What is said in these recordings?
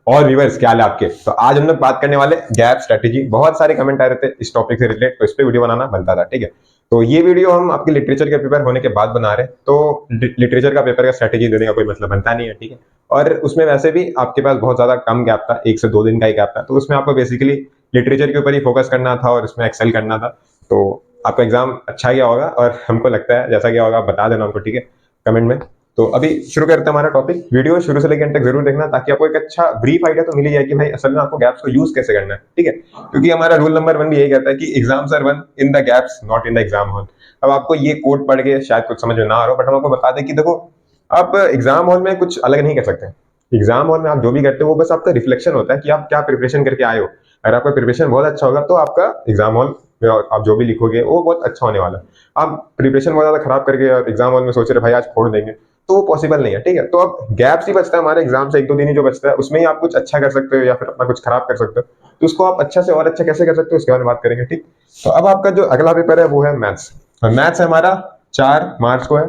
और व्यूअर्स क्या हाल है आपके। तो आज हम लोग बात करने वाले गैप स्ट्रेटेजी। बहुत सारे कमेंट आ रहे थे इस टॉपिक से रिलेटेड, तो इस पे वीडियो बनाना बनता था। ठीक है, तो ये वीडियो हम आपके लिटरेचर के पेपर होने के बाद बना रहे हैं। तो लिटरेचर का पेपर का स्ट्रेटेजी देने का कोई मतलब बनता नहीं है। ठीक है, और उसमें वैसे भी आपके पास बहुत ज्यादा कम गैप था, 1 से 2 दिन का ही गैप था, तो उसमें आपको बेसिकली लिटरेचर के ऊपर ही फोकस करना था और उसमें एक्सेल करना था। तो आपका एग्जाम अच्छा गया होगा और हमको लगता है जैसा गया होगा आप बता देना हमको, ठीक है, कमेंट में। तो अभी शुरू करते हैं हमारा टॉपिक। वीडियो शुरू से लेकर अंत तक जरूर देखना, ताकि आपको एक अच्छा ब्रीफ आइडिया तो मिल ही जाए कि भाई असल में आपको गैप्स को यूज कैसे करना है। ठीक है, क्योंकि हमारा रूल नंबर 1 भी यही कहता है कि exams are won in the gaps, not in the exam hall. अब आपको ये कोड पढ़ के शायद कुछ समझ में ना आ रहा हो, बट हम आपको बता दें कि देखो, आप एग्जाम हॉल में कुछ अलग नहीं कर सकते। एग्जाम हॉल में आप जो भी करते हो वो बस आपका रिफ्लेक्शन होता है कि आप क्या प्रिपरेशन करके आए हो। अगर आपका प्रिपरेशन बहुत अच्छा होगा तो आपका एग्जाम हॉल में आप जो भी लिखोगे वो बहुत अच्छा होने वाला है। आप प्रिपरेशन बहुत ज्यादा खराब करके और एग्जाम हॉल में सोच रहे भाई आज छोड़ देंगे, तो वो पॉसिबल नहीं है। ठीक है, तो अब गैप्स ही बचता है हमारे एग्जाम से, 1-2 दिन ही जो बचता है उसमें ही आप कुछ अच्छा कर सकते हो या फिर अपना कुछ खराब कर सकते हो। तो उसको आप अच्छा से और अच्छा कैसे कर सकते हो उसके बारे में बात करेंगे। ठीक, तो अब आपका जो अगला पेपर है वो है मैथ्स। और मैथ्स हमारा 4 मार्च को है।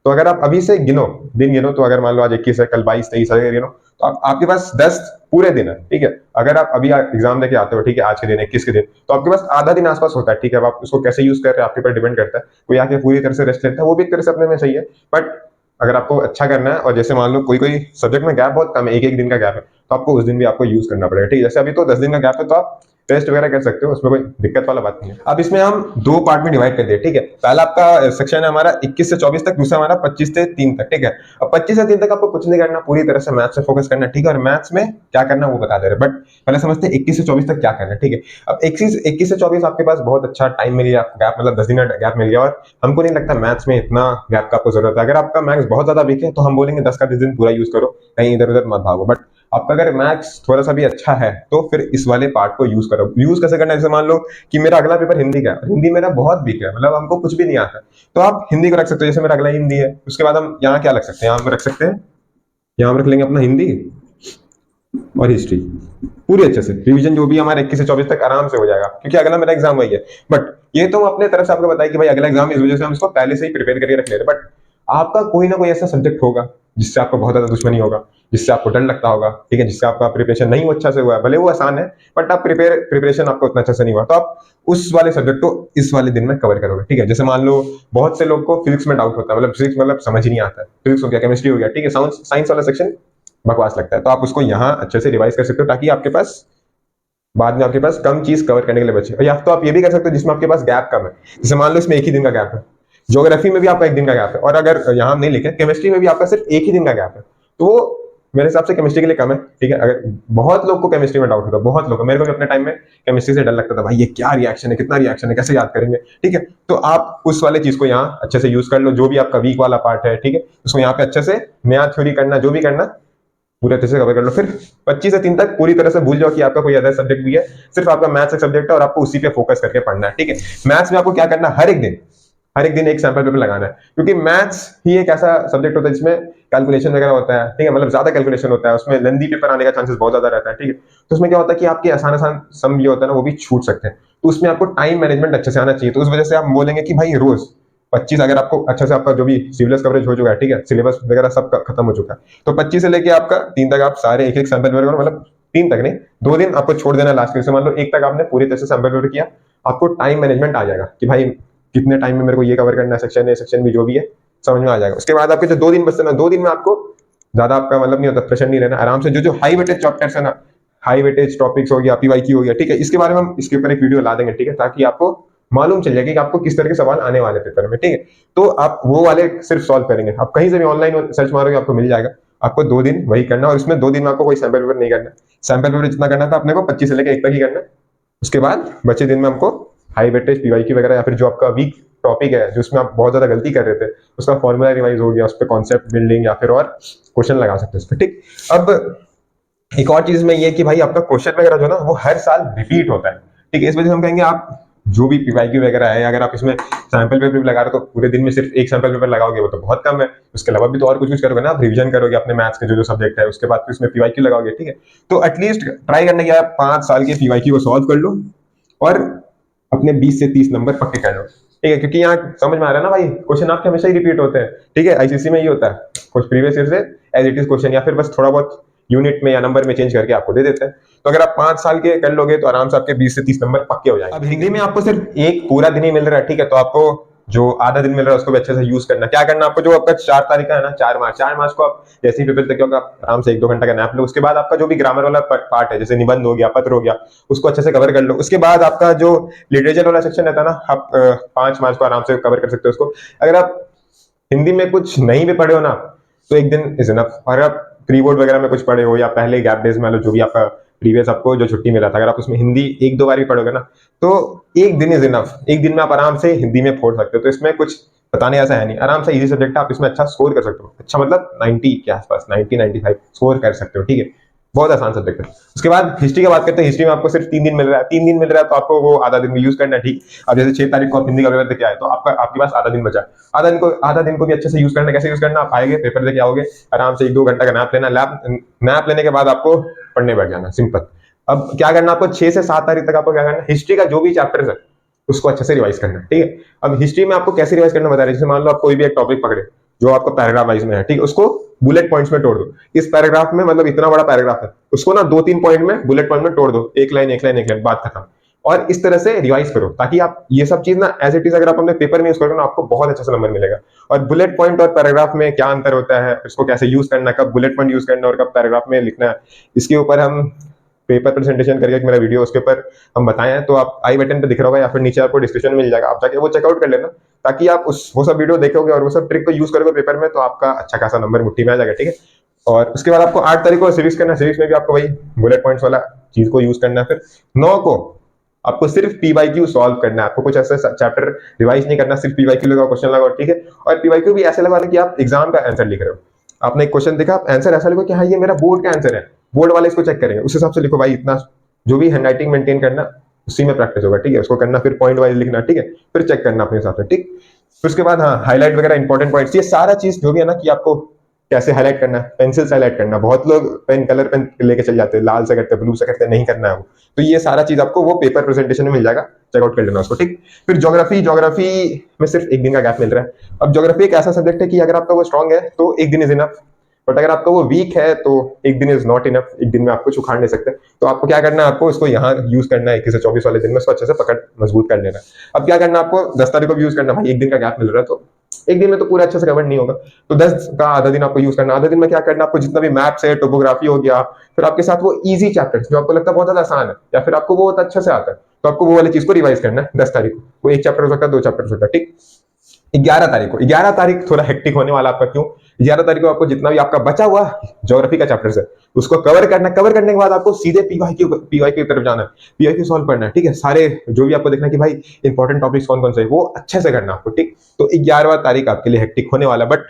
तो अगर आप अभी से गिनो, दिन गिनो, तो अगर मान लो आज 21 है, कल 22-23 है गिनो, तो आपके पास 10 पूरे दिन है। ठीक है, अगर आप अभी एग्जाम देके आते हो, ठीक है, आज के दिन 21 के दिन, तो आपके पास आधा दिन आसपास होता है। ठीक है, अब आप उसको कैसे यूज कर रहे हैं आपके ऊपर डिपेंड करता है। कोई आके पूरी तरह से रेस्ट लेता है, वो भी एक तरह से अपने में सही है। बट अगर आपको अच्छा करना है और जैसे मान लो कोई कोई सब्जेक्ट में गैप बहुत कम है, 1-1 दिन का गैप है, तो आपको उस दिन भी आपको यूज करना पड़ेगा। ठीक है, जैसे अभी तो 10 दिन का गैप है, तो आप टेस्ट वगैरह कर सकते हो, उसमें कोई दिक्कत वाला बात नहीं है। अब इसमें हम 2 पार्ट में डिवाइड कर दिए। ठीक है, पहला आपका सेक्शन है हमारा 21 से 24 तक, दूसरा हमारा 25 से 3 तक। ठीक है, अब 25 से 3 तक आपको कुछ नहीं करना, पूरी तरह से मैथ्स पे फोकस करना। ठीक है, और मैथ्स में क्या करना वो बता दे रहे, बट पहले समझते हैं 21 से 24 तक क्या करना है। ठीक है, अब 21 से 24 आपके पास बहुत अच्छा टाइम मिल गया, गैप मतलब 10 दिन का गैप मिल गया, और हमको नहीं लगता मैथ्स में इतना गैप का आपको जरूरत है। अगर आपका मैथ्स बहुत ज्यादा वीक है तो हम बोलेंगे 10 का 10 दिन पूरा यूज करो, कहीं इधर उधर मत भागो। बट आपका अगर मैथ्स थोड़ा सा भी अच्छा है तो फिर इस वाले पार्ट को यूज करो। यूज कैसे करना है, जैसे मान लो कि मेरा अगला पेपर हिंदी का है, हिंदी मेरा बहुत वीक है, मतलब हमको कुछ भी नहीं आता, तो आप हिंदी को रख सकते हो। जैसे मेरा अगला हिंदी है, उसके बाद हम यहाँ क्या रख सकते हैं, यहाँ हम रख सकते हैं, यहाँ हम रख लेंगे अपना हिंदी और हिस्ट्री। पूरी अच्छे से रिवीजन जो भी हमारे 21 से 24 तक आराम से हो जाएगा, क्योंकि अगला मेरा एग्जाम वही है। बट ये तो हम अपने तरफ से आपको बताया कि भाई अगला एग्जाम, इस वजह से हम इसको पहले से ही प्रिपेयर करके रख ले रहे। बट आपका कोई ना कोई ऐसा सब्जेक्ट होगा जिससे आपको बहुत ज्यादा दुश्मनी होगा, जिससे आपको डर लगता होगा। ठीक है, जिससे आपका प्रिपरेशन नहीं अच्छा से हुआ है, भले वो आसान है बट आप प्रिपरेशन आपको उतना अच्छा से नहीं हुआ, तो आप उस वाले सब्जेक्ट को इस वाले दिन में कवर करोगे। ठीक है, जैसे मान लो बहुत से लोग को फिजिक्स में डाउट होता है, मतलब फिजिक्स मतलब समझ ही नहीं आता है, फिजिक्स हो गया, केमिस्ट्री हो गया, ठीक है, साइंस वाला सेक्शन बकवास लगता है, तो आप उसको यहाँ अच्छे से रिवाइज कर सकते हो, ताकि आपके पास बाद में आपके पास कम चीज कवर करने के लिए बचे। या तो आप ये भी कर सकते हो जिसमें आपके पास गैप कम है, जैसे मान लो इसमें एक ही दिन का गैप है, ज्योग्राफी में भी आपका 1 दिन का गैप है, और अगर यहाँ हम नहीं लिखे केमिस्ट्री में भी आपका सिर्फ 1 ही दिन का गैप है, तो वो मेरे हिसाब से केमिस्ट्री के लिए कम है। ठीक है, अगर बहुत लोग को केमिस्ट्री में डाउट होता है, बहुत लोग, मेरे को भी अपने टाइम में केमिस्ट्री से डर लगता था, भाई ये क्या रिएक्शन है, कितना रिएक्शन है, कैसे याद करेंगे। ठीक है, तो आप उस वाले चीज को यहाँ अच्छे से यूज कर लो, जो भी आपका वीक वाला पार्ट है, ठीक है, उसको यहाँ पे अच्छे से नया थ्योरी करना, जो भी करना पूरे अच्छे से कवर कर लो। फिर 25 से 3 तक पूरी तरह से भूल जाओ कि आपका कोई अदर सब्जेक्ट भी है, सिर्फ आपका मैथ्स एक सब्जेक्ट है और आपको उसी पे फोकस करके पढ़ना है। ठीक है, मैथ्स में आपको क्या करना है, हर एक दिन एक सैंपल पेपर लगाना है, क्योंकि मैथ्स ही एक ऐसा सब्जेक्ट होता है जिसमें कैलकुलेशन वगैरह होता है। ठीक है, मतलब ज्यादा कैलकुलेशन होता है, उसमें लेंदी पेपर आने का चांसेस बहुत ज्यादा रहता है। ठीक है, तो उसमें क्या होता है कि आपके आसान आसान सम जो होता है ना वो भी छूट सकते हैं, तो उसमें आपको टाइम मैनेजमेंट अच्छे से आना चाहिए। तो उस वजह से आप बोलेंगे कि भाई रोज 25, अगर आपको अच्छा से आपका जो भी सिलेबस कवरेज हो चुका है, ठीक है, सिलेबस वगैरह सब खत्म हो चुका है, तो 25 से लेके आपका 3 तक आप सारे एक एक सैंपल पेपर करो, मतलब 3 तक नहीं, 2 दिन आपको छोड़ देना लास्ट के, मान लो 1 तक आपने पूरी तरह से सैंपल पेपर किया, आपको टाइम मैनेजमेंट आ जाएगा कि भाई कितने टाइम में मेरे को ये कवर करना है, सेक्शन ए सेक्शन बी जो भी है समझ में आ जाएगा। उसके बाद आपके जो 2 दिन बचते ना, 2 दिन में आपको ज्यादा आपका मतलब नहीं होता, प्रेशर नहीं लेना, आराम से जो जो हाई वेटेज चैप्टर्स है ना, हाई वेटेज टॉपिक्स हो गया, पीवाईक्यू हो गया, ठीक है, इसके बारे में हम इसके ऊपर एक वीडियो ला देंगे। ठीक है, ताकि आपको मालूम चल जाएगा कि आपको किस तरह के सवाल आने वाले पेपर में। ठीक है, तो आप वो वाले सिर्फ सॉल्व करेंगे, आप कहीं से भी ऑनलाइन सर्च मारोगे आपको मिल जाएगा। आपको 2 दिन वही करना, और इसमें 2 दिन में आपको कोई सैंपल पेपर नहीं करना। सैंपल पेपर जितना करना था अपने को 25 से लेकर 1 तक ही करना। उसके बाद बचे दिन में हमको हाई वेटेज पीवाईक्यू वगैरह, या फिर जो आपका वीक टॉपिक है जिसमें आप बहुत ज्यादा गलती कर रहे थे, उसका फॉर्मूला रिवाइज हो गया, उस पर कॉन्सेप्ट बिल्डिंग या फिर और क्वेश्चन लगा सकते हैं उस पर। ठीक, अब एक और चीज में ये कि भाई आपका क्वेश्चन वगैरह जो ना वो हर साल रिपीट होता है। ठीक है, इस वजह से हम कहेंगे आप जो भी पीवाईक्यू वगैरह है, अगर आप इसमें सैंपल पेपर भी लगा रहे हो तो पूरे दिन में सिर्फ एक सैंपल पेपर लगाओगे वो तो बहुत कम है, उसके अलावा भी तो और कुछ कुछ करोगे ना, आप रिवीजन करोगे अपने मैथ्स के जो जो सब्जेक्ट है, उसके बाद फिर उसमें पीवाईक्यू लगाओगे। ठीक है, तो एटलीस्ट ट्राई करने की आप 5 साल के पीवाईक्यू को सॉल्व कर लो और अपने 20 से 30 नंबर पक्के कर लो। ठीक है, क्योंकि यहाँ समझ में आ रहा है ना भाई, क्वेश्चन आपके हमेशा ही रिपीट होते हैं। ठीक है, आईसीसी में ही होता है, कुछ प्रीवियस ईयर से एज इट इज क्वेश्चन, या फिर बस थोड़ा बहुत यूनिट में या नंबर में चेंज करके आपको दे देते हैं। तो अगर आप 5 साल के कर लोगे तो आराम से आपके 20 से 30 नंबर पक्के हो जाएंगे। अब हिंदी में आपको सिर्फ एक पूरा दिन ही मिल रहा है, ठीक है, तो आपको जो आधा दिन मिल रहा है उसको भी अच्छे से यूज करना। क्या करना आपको, जो आपका 4 तारीख का है ना, 4 मार्च को आप जैसे ही पेपर देखे होगा आप आराम से 1-2 घंटा का नैप लो। उसके बाद आपका जो भी ग्रामर वाला पार्ट है, जैसे निबंध हो गया, पत्र हो गया, उसको अच्छे से कवर कर लो। उसके बाद आपका जो लिटरेचर वाला सेक्शन रहता है ना, आप 5 मार्च को आराम से कवर कर सकते हो उसको। अगर आप हिंदी में कुछ नहीं भी पढ़े हो ना, तो एक दिन इज इनफ। और आप प्री बोर्ड वगैरह में कुछ पढ़े हो या पहले गैप डेज में लो, जो भी आपका प्रीवियस आपको जो छुट्टी मिला था, अगर आप उसमें हिंदी 1-2 बार भी पढ़ोगे ना, तो एक दिन इज इनफ। एक दिन में आप आराम से हिंदी में फोड़ सकते हो। तो इसमें कुछ बताने ऐसा है नहीं, आराम से इजी सब्जेक्ट है, आप इसमें अच्छा स्कोर कर सकते हो। अच्छा मतलब 90 के आसपास, 90-95 स्कोर कर सकते हो, ठीक है। बहुत आसान सब्जेक्ट है। उसके बाद हिस्ट्री की बात करते हैं। हिस्ट्री में आपको सिर्फ 3 दिन मिल रहा है। 3 दिन मिल रहा है तो आपको वो आधा दिन में यूज करना है, ठीक। अब जैसे 6 तारीख को आप हिंदी का पेपर देके आए तो आपके पास आधा दिन बचा। आधा दिन को भी अच्छे से यूज करना। कैसे यूज करना, आप आएंगे पेपर देके आओगे, आराम से 1-2 घंटा का नैप लेना। नैप लेने के बाद आपको पढ़ने बैठ जाना, सिंपल। अब क्या करना आपको, 6 से 7 तारीख तक आपको क्या करना, हिस्ट्री का जो भी चैप्टर है उसको अच्छे से रिवाइज करना है, ठीक है। अब हिस्ट्री में आपको कैसे रिवाइज करना बता रहे हैं। जैसे मान लो आप कोई भी एक टॉपिक पकड़े जो आपको पैराग्राफ वाइज में है, ठीक है, उसको बुलेट पॉइंट्स में तोड़ दो। इस पैराग्राफ में मतलब इतना बड़ा पैराग्राफ है, उसको ना 2-3 पॉइंट में बुलेट पॉइंट में तोड़ दो। एक लाइन बात खत्म। और इस तरह से रिवाइज करो ताकि आप ये सब चीज ना एज इट इज अगर आप अपने पेपर में यूज करोगे ना, आपको बहुत अच्छा से नंबर मिलेगा। और बुलेट पॉइंट और पैराग्राफ में क्या अंतर होता है, इसको कैसे यूज करना, कब बुलेट पॉइंट यूज करना और कब पैराग्राफ में लिखना है, इसके ऊपर हम पेपर प्रेजेंटेशन करके एक मेरा वीडियो उसके ऊपर हम बताए हैं। तो आप आई बटन पे दिख रहा होगा या फिर नीचे आपको डिस्क्रिप्शन मिल जाएगा, आप जाके वो चेकआउट कर लेना, ताकि आप वो सब वीडियो देखोगे और वो सब ट्रिक को यूज करोगे पेपर में, तो आपका अच्छा खासा नंबर मुट्ठी में आ जाएगा, ठीक है। और उसके बाद आपको 8 तारीख को सिविक्स करना है। सिविक्स में भी आपको वही बुलेट पॉइंट्स वाला चीज को यूज करना है। फिर 9 को आपको सिर्फ पीवाईक्यू सॉल्व करना है। आपको कुछ ऐसा चैप्टर रिवाइज नहीं करना, सिर्फ पीवाईक्यू लगाओ, क्वेश्चन लगाओ, ठीक है। और पीवाईक्यू भी ऐसे लगाना कि आप एग्जाम का आंसर लिख रहे हो। आपने एक क्वेश्चन देखा, आप आंसर ऐसा लिखो कि हाँ ये मेरा बोर्ड का आंसर है, बोर्ड वाले इसको चेक करेंगे, उस हिसाब से लिखो भाई। इतना जो भी हैंडराइटिंग मेंटेन करना उसी में प्रैक्टिस होगा, ठीक है। उसको करना, फिर पॉइंट वाइज लिखना, ठीक है, फिर चेक करना अपने हिसाब से, ठीक। फिर उसके बाद हाँ हाईलाइट वगैरह इंपॉर्टेंट पॉइंट्स, ये सारा चीज जो भी है ना कि आपको कैसे हाईलाइट करना है, पेंसिल से हाईलाइट करना। बहुत लोग पेन, कलर पेन लेके चल जाते हैं, लाल से करते हैं, ब्लू से करते हैं, नहीं करना है वो। तो ये सारा चीज आपको वो पेपर प्रेजेंटेशन में मिल जाएगा, चेकआउट कर लेना उसको, ठीक। फिर ज्योग्राफी में सिर्फ एक दिन का गैप मिल रहा है। अब ज्योग्राफी एक ऐसा सब्जेक्ट है कि अगर आपका वो स्ट्रॉन्ग है तो एक दिन इज इनफ, बट अगर आपका वो वीक है तो एक दिन इज नॉट इनफ। एक दिन में आपको उखाड़ नहीं सकते। तो आपको क्या करना है, आपको इसको यहाँ यूज करना है 21 से 24 वाले दिन में, इसको अच्छे से पकड़ मजबूत कर लेना है। अब क्या करना है, आपको 10 तारीख को भी यूज करना है। भाई एक दिन का गैप मिल रहा है तो एक दिन में तो पूरा अच्छे से कवर नहीं होगा, तो 10 का आधा दिन आपको यूज करना। आधा दिन में क्या करना, आपको जितना भी मैप्स है, टोपोग्राफी हो गया, फिर आपके साथ वो इजी चैप्टर्स जो आपको लगता है बहुत ज्यादा आसान है या फिर आपको वो बहुत अच्छे से आता है, तो आपको वो वाली चीज को रिवाइज करना है 10 तारीख को। वो एक चैप्टर हो सकता है, 2 चैप्टर हो सकता है, ठीक। 11 तारीख थोड़ा हेक्टिक होने वाला आपका। क्यों? 11 तारीख को आपको जितना भी आपका बचा हुआ ज्योग्राफी का चैप्टर है उसको कवर करना है। कवर करने के बाद आपको सीधे पीवाईक्यू की तरफ जाना है, पीवाईक्यू सॉल्व करना है, ठीक है। सारे जो भी आपको देखना है कि भाई इंपॉर्टेंट टॉपिक्स कौन कौन से है वो अच्छे से करना आपको, ठीक। तो 11 तारीख आपके लिए हेक्टिक होने वाला, बट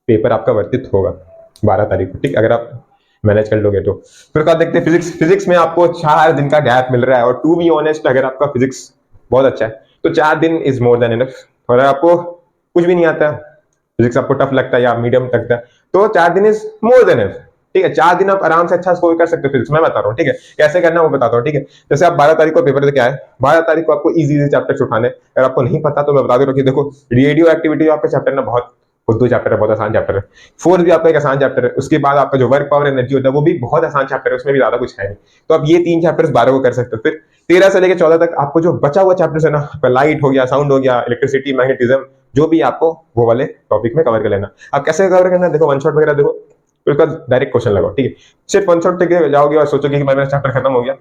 पेपर आपका वर्तित होगा 12 तारीख को, ठीक, अगर आप मैनेज कर लोगे तो। फिर क्या देखते हैं, फिजिक्स में आपको 4 दिन का गैप मिल रहा है। और टू बी ऑनेस्ट, अगर आपका फिजिक्स बहुत अच्छा है तो 4 दिन इज मोर देन इनफ। और अगर आपको कुछ भी नहीं आता, फिजिक्स आपको टफ लगता है या मीडियम लगता है, तो 4 दिन इज मोर देन इनफ, ठीक है। 4 दिन आप आराम से अच्छा स्कोर कर सकते हो फिजिक्स, मैं बता रहा हूँ, ठीक है। कैसे करना है वो बताता हूँ, ठीक है। जैसे आप 12 तारीख को पेपर देके आए, 12 तारीख को आपको इजी चैप्टर्स उठाने। अगर आपको नहीं पता तो मैं बता दे रहा हूँ कि देखो, रेडियो एक्टिविटी आपका चैप्टर ना बहुत खुद 2 चैप्टर है, बहुत आसान चैप्टर है। फोर्स भी आपका एक आसान चैप्टर है। उसके बाद आपका जो वर्क पावर एनर्जी होता है वो भी बहुत आसान चैप्टर है, उसमें भी ज्यादा कुछ है नहीं। तो आप ये 3 चैप्टर्स 12 को कर सकते हो। फिर 13 से लेकर 14 तक आपको जो बचा हुआ चैप्टर है ना, लाइट हो गया, साउंड हो गया, इलेक्ट्रिसिटी, मैग्नेटिज्म, जो भी आपको वो वाले टॉपिक में कवर कर लेना। आप कैसे कवर करना है, देखो वन शॉट वगैरह देखो, फिर उसका डायरेक्ट क्वेश्चन लगाओ, ठीक है। सिर्फ वन शॉट तक जाओगे और सोचोगे कि मेरा चैप्टर खत्म हो गया,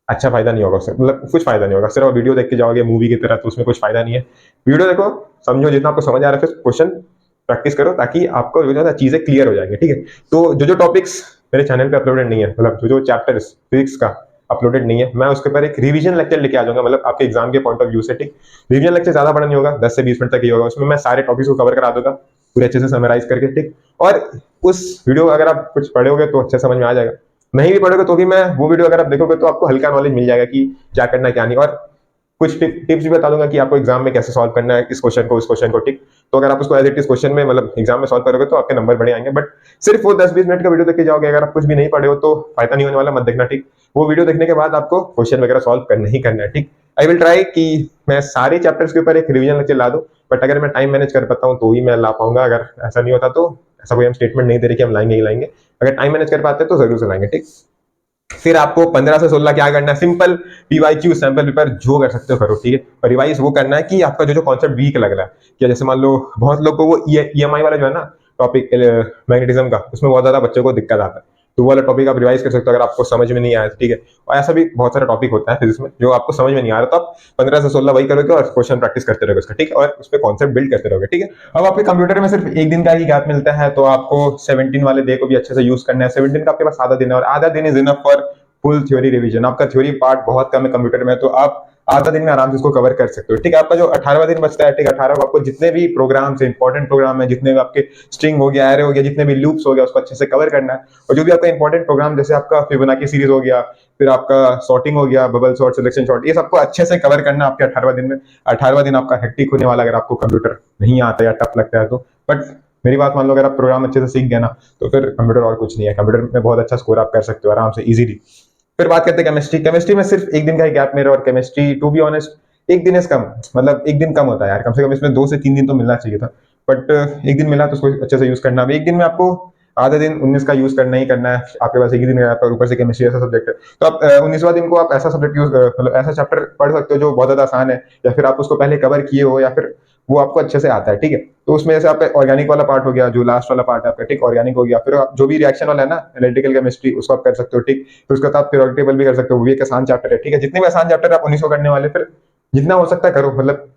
अच्छा फायदा नहीं होगा उससे, मतलब कुछ फायदा नहीं होगा। सिर्फ वीडियो देख के जाओगे मूवी की तरह, तो उसमें कुछ फायदा नहीं है। वीडियो देखो, समझो, जितना आपको समझ आ रहा है, फिर क्वेश्चन प्रैक्टिस करो ताकि आपको जो है चीजें क्लियर हो जाएंगी, ठीक है। तो जो टॉपिक्स मेरे चैनल पे अपलोडेड नहीं है, मतलब जो चैप्टर्स फिजिक्स का अपलोडेड नहीं है, मैं उसके ऊपर एक रिवीजन लेक्चर लेके आ जाऊंगा, मतलब आपके एग्जाम के पॉइंट ऑफ व्यू से, ठीक। रिवीजन लेक्चर ज्यादा बड़ा नहीं होगा, 10 से 20 मिनट तक ही होगा। उसमें मैं सारे टॉपिक्स को कवर करा दूंगा पूरे अच्छे से समराइज करके, ठीक। और उस वीडियो अगर आप कुछ पढ़ोगे तो अच्छे समझ में आ जाएगा, नहीं भी पढ़ोगे तो भी मैं वो वीडियो अगर आप देखोगे तो आपको हल्का नॉलेज मिल जाएगा कि क्या करना क्या नहीं। और कुछ टिप्स भी बता दूंगा कि आपको एग्जाम में कैसे सॉल्व करना है, इस क्वेश्चन को, उस क्वेश्चन को, ठीक। तो अगर आप उसको एज इट इज क्वेश्चन में मतलब एग्जाम में सॉल्व करोगे तो आपके नंबर बढ़े आएंगे। बट सिर्फ वो 10-20 मिनट का वीडियो देख के जाओगे, अगर आप कुछ भी नहीं पढ़े हो तो फायदा नहीं होने वाला, मत देखना, ठीक। वो वीडियो देखने के बाद आपको क्वेश्चन वगैरह सॉल्व करना ही करना है, ठीक। आई विल ट्राई कि मैं सारे चैप्टर्स के ऊपर एक रिवीजन लेक्चर ला दूं, बट अगर मैं टाइम मैनेज कर पाता हूँ तो ही मैं ला पाऊंगा। अगर ऐसा नहीं होता तो ऐसा कोई हम स्टेटमेंट नहीं दे रहे कि हम लाएंगे ही लाएंगे, अगर टाइम मैनेज कर पाते हैं तो जरूर से लाएंगे, ठीक। फिर आपको 15 से 16 क्या करना है, सिंपल पीवाईक्यू सैंपल पेपर जो कर सकते हो करो, ठीक है। और रिवाइज वो करना है कि आपका जो जो कॉन्सेप्ट वीक लग रहा है, क्या जैसे मान लो बहुत लोग को वो ईएमआई वाला जो है ना टॉपिक मैग्नेटिज्म का, उसमें बहुत ज्यादा बच्चों को दिक्कत आता है, तो वो वाला टॉपिक आप रिवाइज कर सकते हो अगर आपको समझ में नहीं आया, ठीक है। और ऐसा भी बहुत सारा टॉपिक होता है फिजिक्स में जो आपको समझ में नहीं आ रहा, तो आप 15 से 16 वही करोगे और क्वेश्चन प्रैक्टिस करते रहोगे उसका, ठीक है, और उस पर कॉन्सेप्ट बिल्ड करते रहोगे, ठीक है। अब आपके कंप्यूटर में सिर्फ एक दिन का ही गैप मिलता है, तो आपको 17 वाले डे को भी अच्छे से यूज करना है। 17 का आपके पास आधा दिन है, और आधा दिन is enough for full theory revision. आपका थ्योरी पार्ट बहुत कम है कंप्यूटर में, तो आप आधा दिन में आराम से इसको कवर कर सकते हो, ठीक है। आपका जो 18वां दिन बचता है, ठीक है, 18 को आपको जितने भी प्रोग्राम से इंपॉर्टेंट प्रोग्राम है, जितने भी आपके स्ट्रिंग हो गया, एरे हो गया, जितने भी लूप्स हो गया, उसको अच्छे से कवर करना है। और जो भी आपका इंपॉर्टेंट प्रोग्राम जैसे आपका फिबोनाची सीरीज हो गया, फिर आपका सॉर्टिंग हो गया, बबल सॉर्ट, सिलेक्शन सॉर्ट, ये सबको अच्छे से कवर करना आपके 18वां दिन में। 18वां दिन आपका हेक्टिक होने वाला अगर आपको कंप्यूटर नहीं आता या टफ लगता है तो, बट मेरी बात मान लो, अगर आप प्रोग्राम अच्छे से सीख गए ना, तो फिर कंप्यूटर और कुछ नहीं है, कंप्यूटर में बहुत अच्छा स्कोर आप कर सकते हो आराम से, इजीली। फिर बात करते हैं केमिस्ट्री। केमिस्ट्री में सिर्फ एक दिन का ही गैप मेरा, और केमिस्ट्री टू बी ऑनेस्ट एक दिन इज कम, मतलब एक दिन कम होता है यार, कम से कम इसमें 2 से 3 दिन तो मिलना चाहिए था, बट एक दिन मिला तो उसको अच्छे से यूज करना। अब एक दिन में आपको आधा दिन 19 का यूज करना ही करना है, आपके पास एक ही दिन है, और ऊपर से केमिस्ट्री ऐसा सब्जेक्ट है, तो आप 19वां दिन को आप ऐसा सब्जेक्ट यूज, मतलब ऐसा चैप्टर पढ़ सकते हो जो बहुत ज्यादा आसान है, या फिर आप उसको पहले कवर किए हो, या फिर वो आपको अच्छे से आता है, ठीक है। तो उसमें जैसे आपका ऑर्गेनिक वाला पार्ट हो गया, जो लास्ट वाला पार्ट है आपका, ठीक, ऑर्गेनिक हो गया। फिर आप जो भी रिएक्शन वाला है ना, एनालिटिकल केमिस्ट्री, उसको आप कर सकते हो, ठीक। फिर उसके बाद आप पीरियोडिक टेबल भी कर सकते हो, वो भी एक आसान चैप्टर है, ठीक है। जितने भी आसान चैप्टर आप 19 को करने वाले, फिर जितना हो सकता है करो, मतलब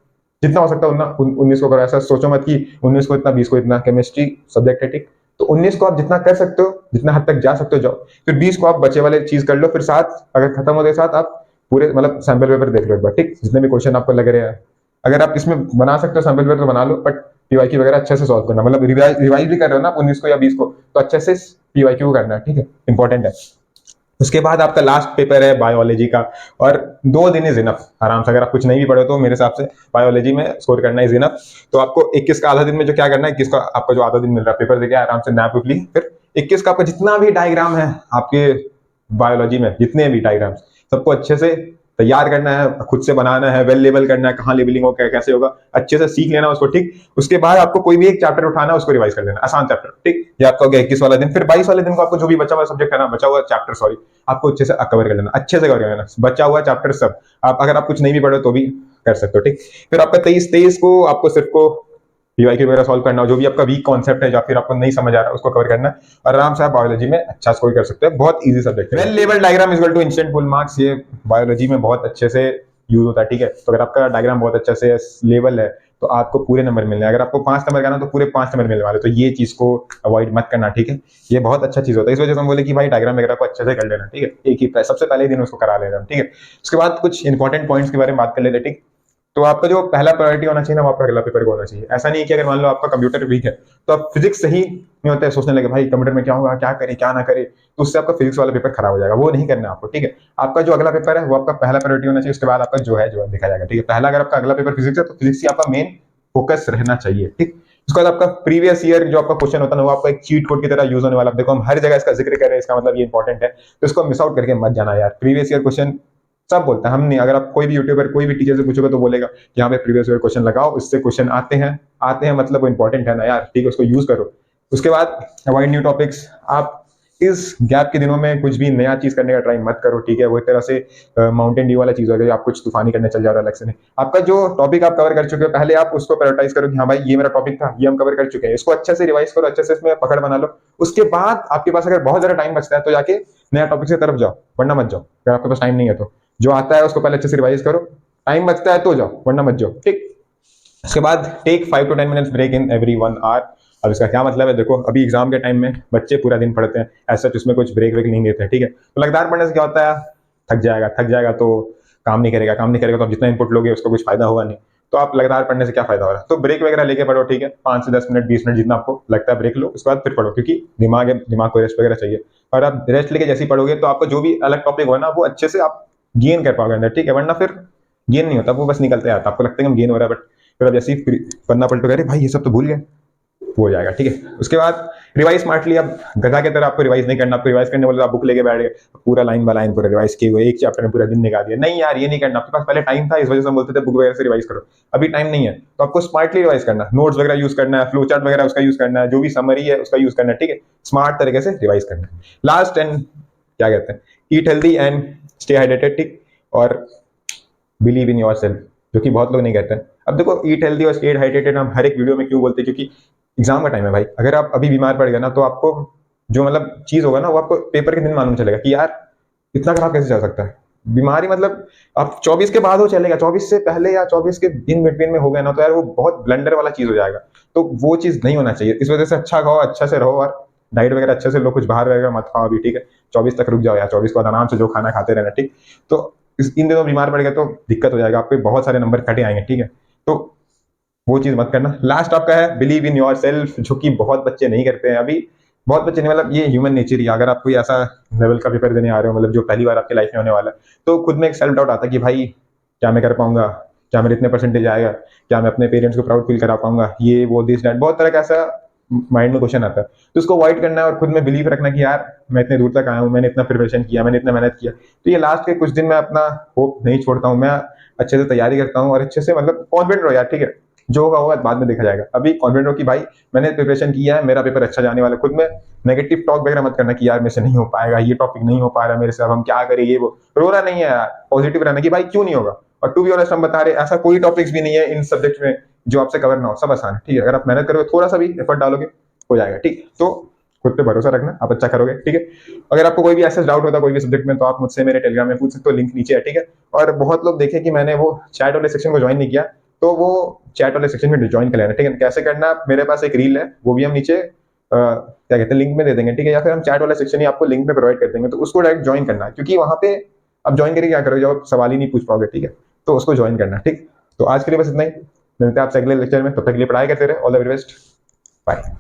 जितना हो सकता है उतना 19 को करो। ऐसा सोचो मत कि 19 को इतना, 20 को इतना, केमिस्ट्री सब्जेक्ट है, ठीक। तो 19 को आप जितना कर सकते हो, जितना हद तक जा सकते हो जाओ, फिर 20 को आप बचे वाले चीज कर लो, फिर 7 अगर खत्म होते साथ आप पूरे मतलब सैंपल पेपर देख लो एक बार, ठीक, जितने भी क्वेश्चन आपको लग रहे हैं। अगर आप इसमें बना सकते हो सैंपल पेपर तो बना लो, बट पीवाईक्यू वगैरह अच्छे से सॉल्व करना, मतलब रिवाइज भी कर रहे हो ना आप 19 को या 20 को, तो अच्छे से पीवाईक्यू करना है, ठीक है, इंपॉर्टेंट है। उसके बाद आपका लास्ट पेपर है बायोलॉजी का, और 2 दिन इज इनफ आराम से, अगर आप कुछ नहीं भी पढ़ो तो मेरे हिसाब से बायोलॉजी में स्कोर करना इज इनफ। तो आपको 21 का आधा दिन में जो क्या करना है, 21 का आपका जो आधा दिन मिल रहा है पेपर देके आराम से नैप ली, फिर 21 का आपका जितना भी डायग्राम है आपके बायोलॉजी में, जितने भी डायग्राम, सबको अच्छे से तैयार करना है, खुद से बनाना है, वेल लेबल करना है, कहाँ लेबलिंग होगा, कैसे होगा, अच्छे से सीख लेना उसको, ठीक। उसके बाद आपको कोई भी एक चैप्टर उठाना है, उसको रिवाइज कर लेना, आसान चैप्टर, ठीक। ये आपका हो गया 21 वाला दिन। फिर 22 वाले दिन को आपको जो भी बचा हुआ सब्जेक्ट है ना, बचा हुआ चैप्टर, सॉरी, आपको अच्छे से कवर कर लेना, अच्छे से कवर कर लेना बचा हुआ चैप्टर सब। आप अगर आप कुछ नहीं भी पढ़ो तो भी कर सकते हो, ठीक। फिर आपका 23 को आपको सिर्फ को पीवाईक्यू वगैरह सॉल्व करना हो, जो भी आपका वीक कॉन्सेप्ट है या फिर आपको नहीं समझ आ रहा है उसको कवर करना है, और आराम से आप बायोलॉजी में अच्छा स्कोर कर सकते हैं, बहुत इजी सब्जेक्ट है। Well label diagram is equal to instant full marks, ये बायोलॉजी में बहुत अच्छे से यूज होता है, ठीक है। तो अगर आपका डायग्राम बहुत अच्छा से लेवल है तो आपको पूरे नंबर मिलने हैं, अगर आपको 5 नंबर करना तो पूरे 5 नंबर मिलने वाले, तो ये चीज को अवॉइड मत करना, ठीक है। ये बहुत अच्छा चीज होता है, इस वजह से हम बोले कि भाई डायग्राम वगैरह को अच्छे से कर लेना, ठीक है, एक ही सबसे पहले दिन उसको करा लेना, ठीक है। उसके बाद कुछ इंपॉर्टेंट पॉइंट्स के बारे में बात कर लेते हैं, ठीक। तो आपका जो पहला प्रायोरिटी होना चाहिए ना, वो आपका अगला पेपर को होना चाहिए। ऐसा नहीं है कि अगर मान लो आपका कंप्यूटर वीक है तो आप फिजिक्स सही नहीं होता है, सोचने लगे भाई कंप्यूटर में क्या होगा, क्या करे क्या ना करे, तो उससे आपका फिजिक्स वाला पेपर खराब हो जाएगा, वो नहीं करना आपको, ठीक है। आपका जो अगला पेपर है वो आपका पहला प्रायोरिटी होना चाहिए, उसके बाद आपका जो है देखा जाएगा, ठीक है। पहला अगर आपका अगला पेपर फिजिक्स है तो फिजिक्स ही आपका मेन फोकस रहना चाहिए, ठीक। उसके बाद आपका प्रीवियस ईयर जो आपका क्वेश्चन होता है ना, वो आपका एक चीट कोड की तरह यूज होने वाला है। देखो हम हर जगह इसका जिक्र कर रहे हैं, इसका मतलब ये इंपॉर्टेंट है, तो इसको मिस आउट करके मत जाना यार। प्रीवियस ईयर क्वेश्चन सब बोलते हैं, हम नहीं, अगर आप कोई भी यूट्यूबर कोई भी टीचर से पूछोगे तो बोलेगा कि यहाँ पे प्रीवियस ईयर क्वेश्चन लगाओ, इससे क्वेश्चन आते हैं मतलब वो इंपॉर्टेंट है ना यार, ठीक है, उसको यूज करो। उसके बाद अवॉइड न्यू टॉपिक्स, आप इस गैप के दिनों में कुछ भी नया चीज करने का ट्राई मत करो, ठीक है। वो एक तरह से माउंटेन ड्यू वाला चीज हो गई, आप कुछ तूफानी करने चल जा रहे हो अलग से नहीं। आपका जो टॉपिक आप कवर कर चुके हो पहले आप उसको प्रायोरिटाइज करो कि हाँ भाई ये मेरा टॉपिक था, ये हम कवर कर चुके हैं, इसको अच्छे से रिवाइज करो, अच्छे से इसमें पकड़ बना लो। उसके बाद आपके पास अगर बहुत ज्यादा टाइम बचता है तो जाके नया टॉपिक की तरफ जाओ, वरना मत जाओ। अगर आपके पास टाइम नहीं है तो जो आता है उसको पहले अच्छे से रिवाइज करो, टाइम बचता है तो जाओ, वरना मत जाओ, ठीक। उसके बाद take 5 to 10 minutes break in every 1 hour. अब इसका क्या मतलब है, देखो अभी एग्जाम के टाइम में बच्चे पूरा दिन पढ़ते हैं, ऐसा उसमें कुछ ब्रेक वेक नहीं देते हैं, ठीक है। तो लगातार पढ़ने से क्या होता है, थक जाएगा तो काम नहीं करेगा तो आप जितना इनपुट लोगे उसको कुछ फायदा होगा नहीं, तो आप लगातार पढ़ने से क्या फायदा हो रहा है। तो ब्रेक वगैरह लेके पढ़ो, ठीक है, 5 से 10 मिनट 20 मिनट जितना आपको लगता है ब्रेक लो, उसके बाद फिर पढ़ो, क्योंकि दिमाग को रेस्ट वगैरह चाहिए। और आप रेस्ट लेके जैसे ही पढ़ोगे तो आपको जो भी अलग टॉपिक हो ना वो अच्छे से आप गेन कर पाओगे अंदर, ठीक है। वरना फिर गेन नहीं होता, वो बस निकलते आता, आपको लगता है कि हम गेन हो रहा है, बट फिर अब जैसे ही पढ़ना पलटो, अरे भाई ये सब तो भूल गए, वो हो जाएगा, ठीक है। उसके बाद रिवाइज स्मार्टली। अब गधा की तरह आपको रिवाइज नहीं करना। आपको रिवाइज करने बोले तो आप बुक लेके बैठ गए, पूरा लाइन बाय लाइन पूरा रिवाइज किए हुए, एक चैप्टर में पूरा दिन निकाल दिया। नहीं यार, ये नहीं करना। आपके पास पहले टाइम था, इस वजह से हम बोलते थे बुक वगैरह से रिवाइज करो। अभी टाइम नहीं है, तो आपको स्मार्टली रिवाइज करना, नोट्स वगैरह यूज करना है, फ्लो चार्ट वगैरह उसका यूज करना है, जो भी समरी है उसका यूज करना है, ठीक है। स्मार्ट तरीके से रिवाइज करना है। लास्ट एंड क्या कहते हैं, eat healthy and stay hydrated, ठीक। और बिलीव इन योर सेल्फ, जो कि बहुत लोग नहीं कहते हैं। अब देखो, ईट हेल्दी और स्टे हाइड्रेटेड हम हर एक वीडियो में क्यों बोलते हैं, क्योंकि एग्जाम का टाइम है भाई। अगर आप अभी बीमार पड़ गए ना, तो आपको जो मतलब चीज होगा ना, वो आपको पेपर के दिन मालूम चलेगा कि यार इतना खराब कैसे चल सकता है। बीमारी मतलब आप 24 के बाद हो चलेगा, 24 से पहले या 24 के इन बिटवीन में हो गया ना, तो यार वो बहुत ब्लंडर वाला चीज हो जाएगा। तो वो चीज नहीं होना चाहिए। इस वजह से अच्छा खाओ, अच्छा से रहो, और डाइट वगैरह अच्छे से लो, कुछ बाहर वगैरह मत खाओ अभी, ठीक है। 24 तक रुक जाओ यार, 24 के बाद आराम से जो खाना खाते रहना, ठीक। तो इन दिनों बीमार पड़ गए तो दिक्कत हो जाएगा, आपके बहुत सारे नंबर कटे आएंगे, ठीक है। तो वो चीज मत करना। लास्ट आपका है बिलीव इन योर सेल्फ, जो कि बहुत बच्चे नहीं करते हैं अभी। बहुत बच्चे नहीं, मतलब ये ह्यूमन नेचर ही है। अगर आप कोई ऐसा लेवल का पेपर देने आ रहे हो, मतलब जो पहली बार आपकी लाइफ में होने वाला है, तो खुद में एक सेल्फ डाउट आता है कि भाई क्या मैं कर पाऊंगा, क्या मेरे इतने परसेंटेज आएगा, क्या मैं अपने पेरेंट्स को प्राउड फील करा पाऊंगा, ये वो दिस दैट, बहुत तरह का ऐसा माइंड में क्वेश्चन आता है। तो उसको अवॉइड करना है और खुद में बिलीव रखना कि यार मैं इतने दूर तक आया हूँ, मैंने इतना प्रिपरेशन किया, मैंने इतना मेहनत किया। तो ये लास्ट के कुछ दिन में अपना होप नहीं छोड़ता हूँ, मैं अच्छे से तैयारी करता हूँ और अच्छे से मतलब कॉन्फिडेंट रहो यार, ठीक है। जो होगा होगा, बाद में देखा जाएगा। अभी कॉन्फिडेंट हो कि भाई मैंने प्रिपरेशन किया है, मेरा पेपर अच्छा जाने वाला है। खुद में नेगेटिव टॉक वगैरह मत करना कि यार मेरे से नहीं हो पाएगा, ये टॉपिक नहीं हो पा रहा मेरे से, अब हम क्या करें, ये वो। रोना नहीं है यार, पॉजिटिव रहना कि भाई क्यों नहीं होगा। और टू बी ऑनेस्ट हम बता रहे, ऐसा कोई टॉपिक्स भी नहीं है इन सब्जेक्ट में जो आपसे कवर ना हो, सब आसान है, ठीक है। अगर आप मेहनत करोगे, थोड़ा सा भी एफर्ट डालोगे, हो जाएगा, ठीक। तो खुद पे भरोसा रखना, आप अच्छा करोगे, ठीक है। अगर आपको कोई भी ऐसा डाउट होता है कोई भी सब्जेक्ट में, तो आप मुझसे मेरे टेलीग्राम में पूछ सकते हो, लिंक नीचे है, ठीक है। और बहुत लोग देखे कि मैंने वो चैट वाले सेक्शन को ज्वाइन नहीं किया, तो वो चैट वाले सेक्शन में ज्वाइन कर लेना, ठीक है। कैसे करना, मेरे पास एक रील है, वो भी हम नीचे क्या कहते हैं लिंक में दे देंगे, ठीक है। या फिर हम चैट वाला सेक्शन ही आपको लिंक में प्रोवाइड कर देंगे, तो उसको डायरेक्ट ज्वाइन करना है, क्योंकि वहां पे आप ज्वाइन करके क्या करोगे जब आप सवाल ही नहीं पूछ पाओगे, ठीक है। तो उसको ज्वाइन करना, ठीक। तो आज के लिए बस इतना ही। मिलते हैं आपसे अगले लेक्चर में, तब तक के लिए पढ़ाई करते रहे। All the very best, bye.